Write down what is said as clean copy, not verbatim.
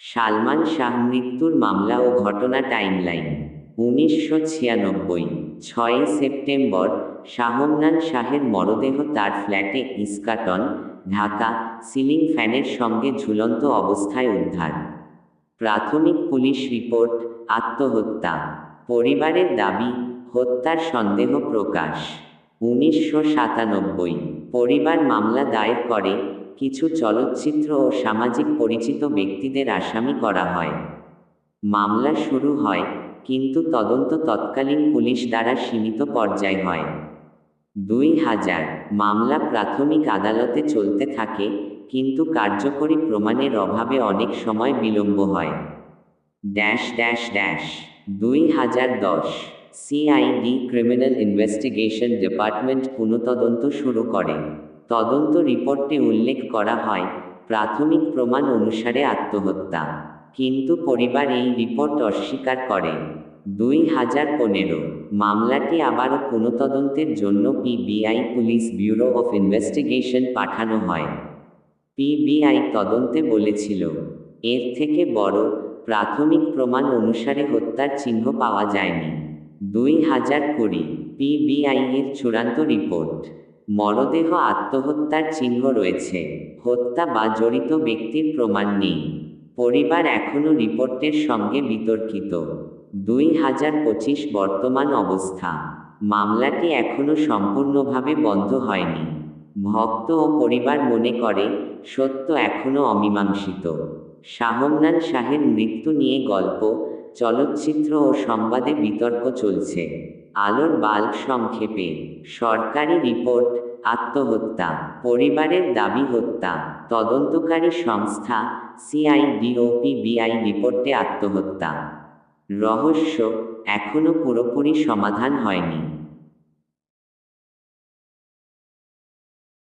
সালমান শাহ মৃত্যুর মামলা ও ঘটনা টাইমলাইন। 1996, 6 সেপ্টেম্বর শাহমনান শাহের মরদেহ তার ফ্ল্যাটে ইস্কাটন, ঢাকা সিলিং ফ্যানের সঙ্গে ঝুলন্ত অবস্থায় উদ্ধার। প্রাথমিক পুলিশ রিপোর্ট, আত্মহত্যা। পরিবারের দাবি, হত্যার সন্দেহ প্রকাশ। 1997, পরিবার মামলা দায়ের করে, কিছু চলচ্চিত্র ও সামাজিক পরিচিত ব্যক্তিদের আসামি করা হয়। মামলা শুরু হয়, কিন্তু তদন্ত তৎকালীন পুলিশ দ্বারা সীমিত পর্যায় হয়। 2000, মামলা প্রাথমিক আদালতে চলতে থাকে, কিন্তু কার্যকরী প্রমাণের অভাবে অনেক সময় বিলম্ব হয়। 2010, সিআইডি ক্রিমিনাল ইনভেস্টিগেশন ডিপার্টমেন্ট পুনঃতদন্ত শুরু করে। তদন্ত রিপোর্টে উল্লেখ করা হয়, প্রাথমিক প্রমাণ অনুসারে আত্মহত্যা, কিন্তু পরিবার এই রিপোর্ট অস্বীকার করে। 2015, মামলাটি আবারও পুনঃতদন্তের জন্য PBI police bureau of investigation পাঠানো হয়। পিবিআই তদন্তে বলেছিল, এর থেকে বড়, প্রাথমিক প্রমাণ অনুসারে হত্যার চিহ্ন পাওয়া যায়নি। 2020, পিবিআই এর চূড়ান্ত রিপোর্ট, মরদেহ আত্মহত্যার চিহ্ন রয়েছে, হত্যা বা জড়িত ব্যক্তির প্রমাণ নেই। পরিবার এখনও রিপোর্টের সঙ্গে বিতর্কিত। 2025 বর্তমান অবস্থা, মামলাটি এখনও সম্পূর্ণভাবে বন্ধ হয়নি। ভক্ত ও পরিবার মনে করে, সত্য এখনও অমীমাংসিত। শাহমনান শাহের মৃত্যু নিয়ে গল্প, চলচ্চিত্র ও সংবাদে বিতর্ক চলছে। আলোর বাল্ব সংক্ষেপে, সরকারি রিপোর্ট, আত্মহত্যা, পরিবারের দাবি হত্যা, তদন্তকারী সংস্থা সিআইডি ও পিবিআই রিপোর্টে আত্মহত্যা। রহস্য, এখনও পুরোপুরি সমাধান হয়নি।